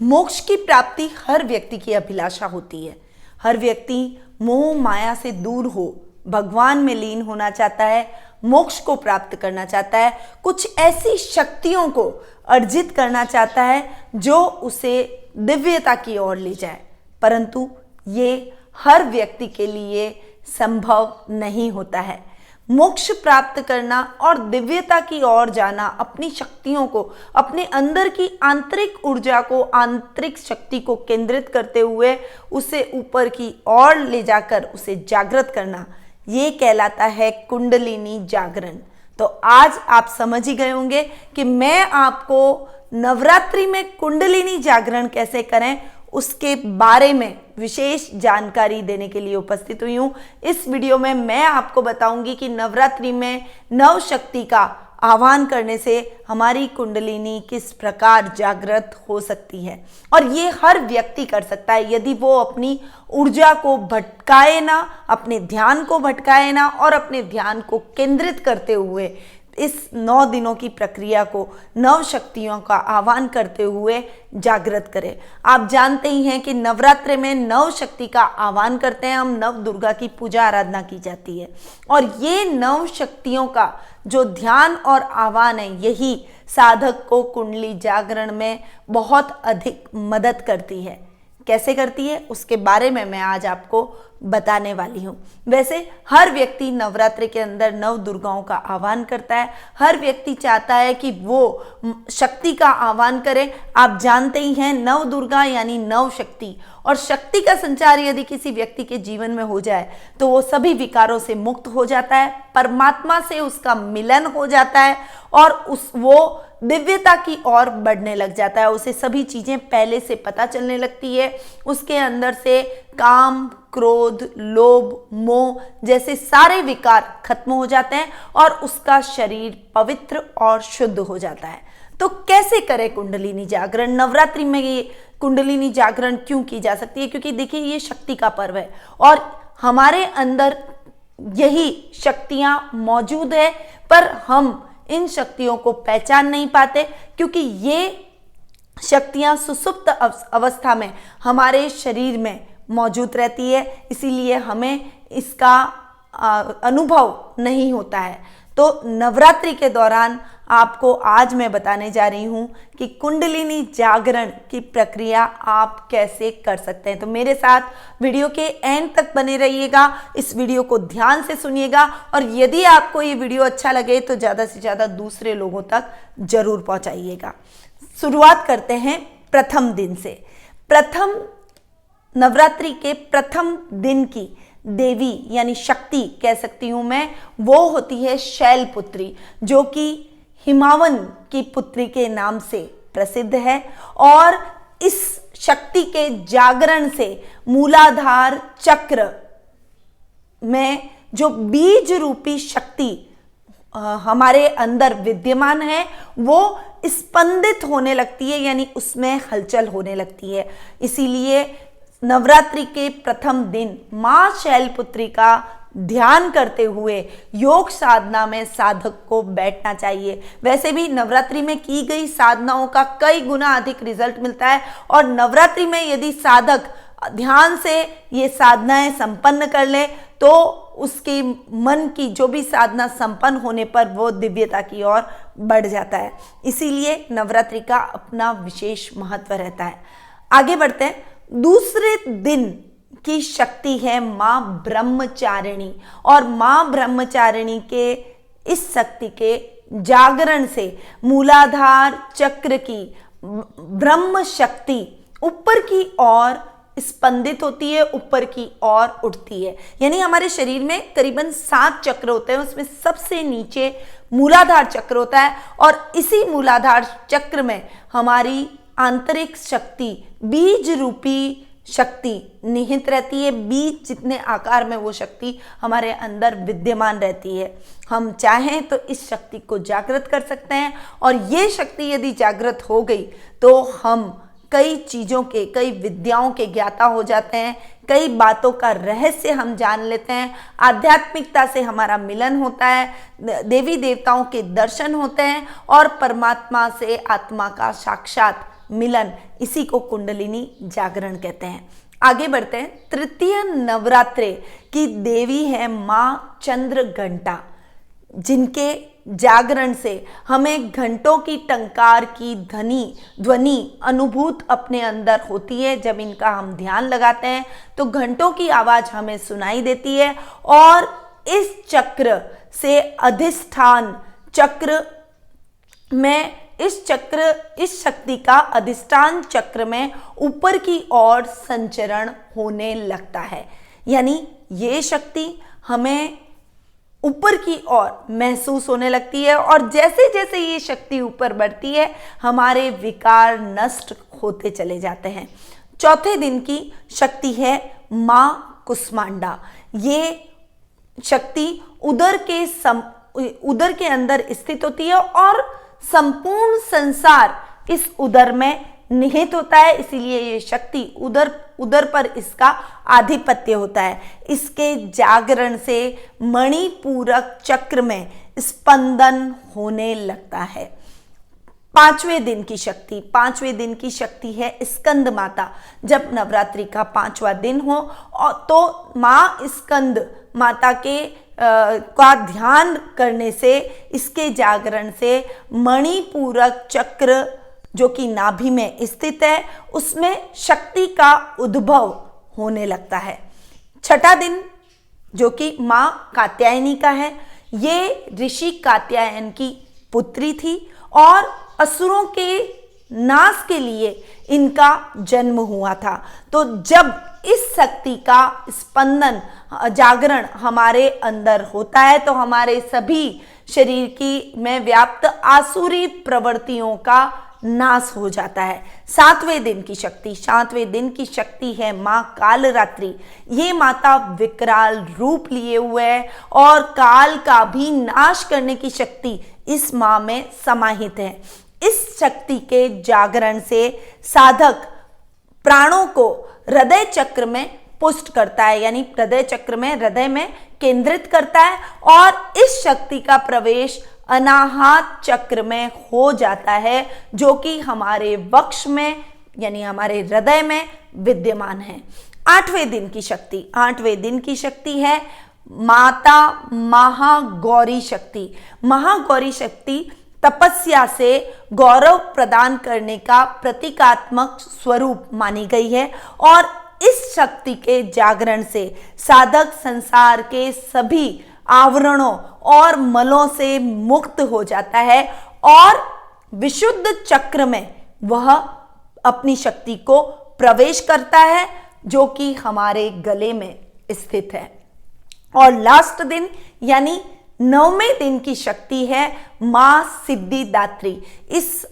मोक्ष की प्राप्ति हर व्यक्ति की अभिलाषा होती है। हर व्यक्ति मोह माया से दूर हो, भगवान में लीन होना चाहता है, मोक्ष को प्राप्त करना चाहता है, कुछ ऐसी शक्तियों को अर्जित करना चाहता है जो उसे दिव्यता की ओर ले जाए। परंतु ये हर व्यक्ति के लिए संभव नहीं होता है। मोक्ष प्राप्त करना और दिव्यता की ओर जाना, अपनी शक्तियों को, अपने अंदर की आंतरिक ऊर्जा को, आंतरिक शक्ति को केंद्रित करते हुए उसे ऊपर की ओर ले जाकर उसे जागृत करना, ये कहलाता है कुंडलिनी जागरण। तो आज आप समझ ही गए होंगे कि मैं आपको नवरात्रि में कुंडलिनी जागरण कैसे करें उसके बारे में विशेष जानकारी देने के लिए उपस्थित हुई हूं। इस वीडियो में मैं आपको बताऊंगी कि नवरात्रि में नव शक्ति का आह्वान करने से हमारी कुंडलिनी किस प्रकार जागृत हो सकती है, और ये हर व्यक्ति कर सकता है यदि वो अपनी ऊर्जा को भटकाए ना, अपने ध्यान को भटकाए ना और अपने ध्यान को केंद्रित करते हुए इस 9 दिनों की प्रक्रिया को नव शक्तियों का आह्वान करते हुए जागृत करें। आप जानते ही हैं कि नवरात्रि में नव शक्ति का आह्वान करते हैं हम, नव दुर्गा की पूजा आराधना की जाती है, और ये नव शक्तियों का जो ध्यान और आह्वान है यही साधक को कुंडली जागरण में बहुत अधिक मदद करती है। कैसे करती है उसके बारे में मैं आज आपको बताने वाली हूँ। वैसे हर व्यक्ति नवरात्रि के अंदर नव दुर्गाओं का आह्वान करता है, हर व्यक्ति चाहता है कि वो शक्ति का आह्वान करे। आप जानते ही हैं नव दुर्गा यानी नव शक्ति, और शक्ति का संचार यदि किसी व्यक्ति के जीवन में हो जाए तो वो सभी विकारों से मुक्त हो जाता है, परमात्मा से उसका मिलन हो जाता है और वो दिव्यता की ओर बढ़ने लग जाता है। उसे सभी चीजें पहले से पता चलने लगती है, उसके अंदर से काम, क्रोध, लोभ, मोह जैसे सारे विकार खत्म हो जाते हैं और उसका शरीर पवित्र और शुद्ध हो जाता है। तो कैसे करें कुंडलिनी जागरण? नवरात्रि में ये कुंडलिनी जागरण क्यों की जा सकती है? क्योंकि देखिए ये शक्ति का पर्व है और हमारे अंदर यही शक्तियां मौजूद है, पर हम इन शक्तियों को पहचान नहीं पाते क्योंकि ये शक्तियां सुसुप्त अवस्था में हमारे शरीर में मौजूद रहती है, इसीलिए हमें इसका अनुभव नहीं होता है। तो नवरात्रि के दौरान आपको आज मैं बताने जा रही हूं कि कुंडलिनी जागरण की प्रक्रिया आप कैसे कर सकते हैं। तो मेरे साथ वीडियो के एंड तक बने रहिएगा, इस वीडियो को ध्यान से सुनिएगा, और यदि आपको ये वीडियो अच्छा लगे तो ज़्यादा से ज़्यादा दूसरे लोगों तक जरूर पहुंचाइएगा। शुरुआत करते हैं प्रथम दिन से। नवरात्रि के प्रथम दिन की देवी यानी शक्ति कह सकती हूं मैं, वो होती है शैलपुत्री, जो कि हिमावन की पुत्री के नाम से प्रसिद्ध है। और इस शक्ति के जागरण से मूलाधार चक्र में जो बीज रूपी शक्ति हमारे अंदर विद्यमान है वो स्पंदित होने लगती है, यानी उसमें हलचल होने लगती है। इसीलिए नवरात्रि के प्रथम दिन मां शैलपुत्री का ध्यान करते हुए योग साधना में साधक को बैठना चाहिए। वैसे भी नवरात्रि में की गई साधनाओं का कई गुना अधिक रिजल्ट मिलता है, और नवरात्रि में यदि साधक ध्यान से ये साधनाएं संपन्न कर ले तो उसके मन की जो भी साधना संपन्न होने पर वो दिव्यता की ओर बढ़ जाता है। इसीलिए नवरात्रि का अपना विशेष महत्व रहता है। आगे बढ़ते हैं। दूसरे दिन की शक्ति है मां ब्रह्मचारिणी, और मां ब्रह्मचारिणी के इस शक्ति के जागरण से मूलाधार चक्र की ब्रह्म शक्ति ऊपर की ओर स्पंदित होती है, ऊपर की ओर उठती है। यानी हमारे शरीर में करीबन 7 चक्र होते हैं, उसमें सबसे नीचे मूलाधार चक्र होता है, और इसी मूलाधार चक्र में हमारी आंतरिक शक्ति, बीज रूपी शक्ति निहित रहती है। बीज जितने आकार में वो शक्ति हमारे अंदर विद्यमान रहती है। हम चाहें तो इस शक्ति को जागृत कर सकते हैं, और ये शक्ति यदि जागृत हो गई तो हम कई चीज़ों के, कई विद्याओं के ज्ञाता हो जाते हैं, कई बातों का रहस्य हम जान लेते हैं, आध्यात्मिकता से हमारा मिलन होता है, देवी देवताओं के दर्शन होते हैं, और परमात्मा से आत्मा का साक्षात मिलन, इसी को कुंडलिनी जागरण कहते हैं। आगे बढ़ते हैं। तृतीय नवरात्रे की देवी है माँ चंद्र घंटा, जिनके जागरण से हमें घंटों की टंकार की ध्वनि अनुभूत अपने अंदर होती है। जब इनका हम ध्यान लगाते हैं तो घंटों की आवाज हमें सुनाई देती है, और इस चक्र से अधिष्ठान चक्र में इस शक्ति का अधिष्ठान चक्र में ऊपर की ओर संचरण होने लगता है। यानी ये शक्ति हमें ऊपर की ओर महसूस होने लगती है, और जैसे जैसे ये शक्ति ऊपर बढ़ती है हमारे विकार नष्ट होते चले जाते हैं। चौथे दिन की शक्ति है माँ कुष्मांडा। ये शक्ति उदर के अंदर स्थित होती है, और संपूर्ण संसार इस उदर में निहित होता है, इसीलिए ये शक्ति उदर पर इसका आधिपत्य होता है। इसके जागरण से मणिपूरक चक्र में स्पंदन होने लगता है। पांचवें दिन की शक्ति है स्कंद माता। जब नवरात्रि का 5वां दिन हो तो माँ स्कंद माता के का ध्यान करने से, इसके जागरण से मणिपूरक चक्र जो कि नाभि में स्थित है उसमें शक्ति का उद्भव होने लगता है। छठा दिन जो कि माँ कात्यायनी का है, ये ऋषि कात्यायन की पुत्री थी और असुरों के नाश के लिए इनका जन्म हुआ था। तो जब इस शक्ति का स्पंदन जागरण हमारे अंदर होता है तो हमारे सभी शरीर की में व्याप्त आसुरी प्रवृत्तियों का नाश हो जाता है। सातवें दिन की शक्ति है माँ कालरात्रि। ये माता विकराल रूप लिए हुए है और काल का भी नाश करने की शक्ति इस माँ में समाहित है। इस शक्ति के जागरण से साधक प्राणों को हृदय चक्र में पुष्ट करता है, यानी हृदय में केंद्रित करता है, और इस शक्ति का प्रवेश अनाहत चक्र में हो जाता है जो कि हमारे वक्ष में यानी हमारे हृदय में विद्यमान है। आठवें दिन की शक्ति है माता महागौरी शक्ति तपस्या से गौरव प्रदान करने का प्रतीकात्मक स्वरूप मानी गई है, और इस शक्ति के जागरण से साधक संसार के सभी आवरणों और मलों से मुक्त हो जाता है और विशुद्ध चक्र में वह अपनी शक्ति को प्रवेश करता है जो कि हमारे गले में स्थित है। और लास्ट दिन यानी 9वें दिन की शक्ति है माँ सिद्धिदात्री। इस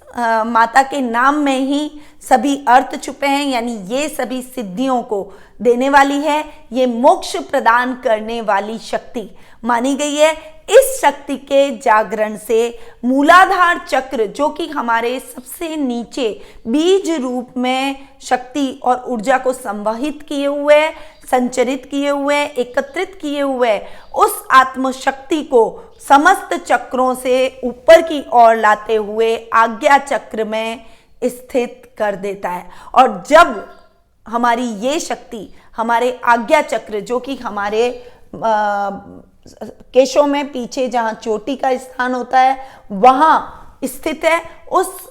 माता के नाम में ही सभी अर्थ छुपे हैं, यानी ये सभी सिद्धियों को देने वाली है, ये मोक्ष प्रदान करने वाली शक्ति मानी गई है। इस शक्ति के जागरण से मूलाधार चक्र जो कि हमारे सबसे नीचे बीज रूप में शक्ति और ऊर्जा को संवहित किए हुए, संचरित किए हुए, एकत्रित किए हुए, उस आत्मशक्ति को समस्त चक्रों से ऊपर की ओर लाते हुए आज्ञा चक्र में स्थित कर देता है। और जब हमारी ये शक्ति हमारे आज्ञा चक्र जो कि हमारे केशों में पीछे जहां चोटी का स्थान होता है वहां स्थित है, उस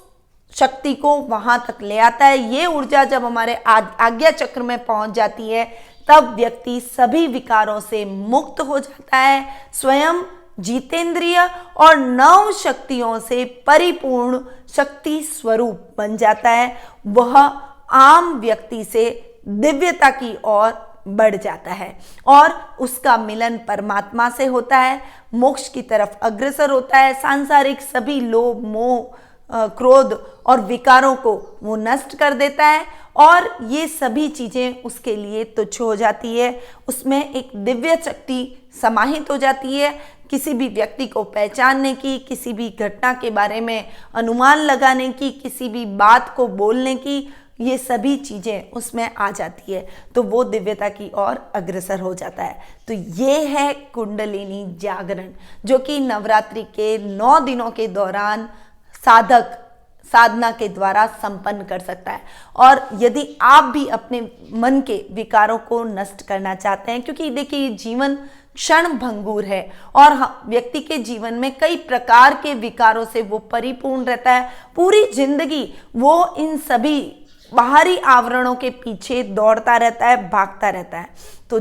शक्ति को वहां तक ले आता है। ये ऊर्जा जब हमारे आज्ञा चक्र में पहुंच जाती है तब व्यक्ति सभी विकारों से मुक्त हो जाता है, स्वयं जितेंद्रिय और नव शक्तियों से परिपूर्ण शक्ति स्वरूप बन जाता है। वह आम व्यक्ति से दिव्यता की ओर बढ़ जाता है और उसका मिलन परमात्मा से होता है, मोक्ष की तरफ अग्रसर होता है। सांसारिक सभी लोभ, मोह, क्रोध और विकारों को वो नष्ट कर देता है और ये सभी चीजें उसके लिए तुच्छ हो जाती है। उसमें एक दिव्य शक्ति समाहित हो जाती है, किसी भी व्यक्ति को पहचानने की, किसी भी घटना के बारे में अनुमान लगाने की, किसी भी बात को बोलने की, ये सभी चीजें उसमें आ जाती है, तो वो दिव्यता की ओर अग्रसर हो जाता है। तो ये है कुंडलिनी जागरण जो कि नवरात्रि के 9 दिनों के दौरान साधक साधना के द्वारा संपन्न कर सकता है। और यदि आप भी अपने मन के विकारों को नष्ट करना चाहते हैं, क्योंकि देखिए ये जीवन क्षण भंगुर है और व्यक्ति के जीवन में कई प्रकार के विकारों से वो परिपूर्ण रहता है, पूरी जिंदगी वो इन सभी बाहरी आवरणों के पीछे दौड़ता रहता है, भागता रहता है। तो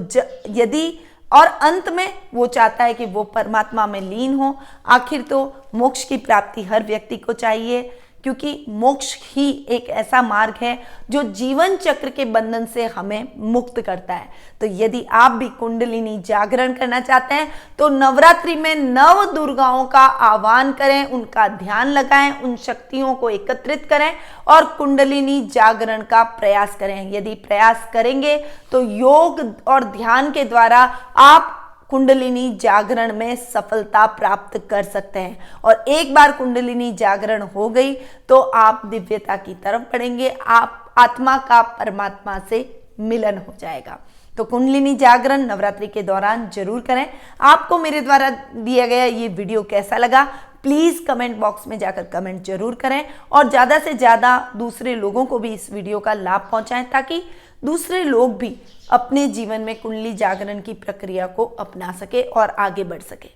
यदि और अंत में वो चाहता है कि वो परमात्मा में लीन हो। आखिर तो मोक्ष की प्राप्ति हर व्यक्ति को चाहिए, क्योंकि मोक्ष ही एक ऐसा मार्ग है जो जीवन चक्र के बंधन से हमें मुक्त करता है। तो यदि आप भी कुंडलिनी जागरण करना चाहते हैं तो नवरात्रि में नव दुर्गाओं का आह्वान करें, उनका ध्यान लगाएं, उन शक्तियों को एकत्रित करें और कुंडलिनी जागरण का प्रयास करें। यदि प्रयास करेंगे तो योग और ध्यान के द्वारा आप कुंडलिनी जागरण में सफलता प्राप्त कर सकते हैं। और एक बार कुंडलिनी जागरण हो गई तो आप दिव्यता की तरफ बढ़ेंगे, आप आत्मा का परमात्मा से मिलन हो जाएगा। तो कुंडलिनी जागरण नवरात्रि के दौरान जरूर करें। आपको मेरे द्वारा दिया गया ये वीडियो कैसा लगा, प्लीज कमेंट बॉक्स में जाकर कमेंट जरूर करें और ज्यादा से ज्यादा दूसरे लोगों को भी इस वीडियो का लाभ पहुंचाएं, ताकि दूसरे लोग भी अपने जीवन में कुंडली जागरण की प्रक्रिया को अपना सके और आगे बढ़ सके।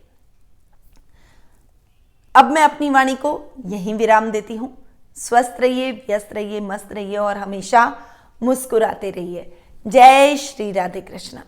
अब मैं अपनी वाणी को यहीं विराम देती हूं। स्वस्थ रहिए, व्यस्त रहिए, मस्त रहिए और हमेशा मुस्कुराते रहिए। जय श्री राधे कृष्ण।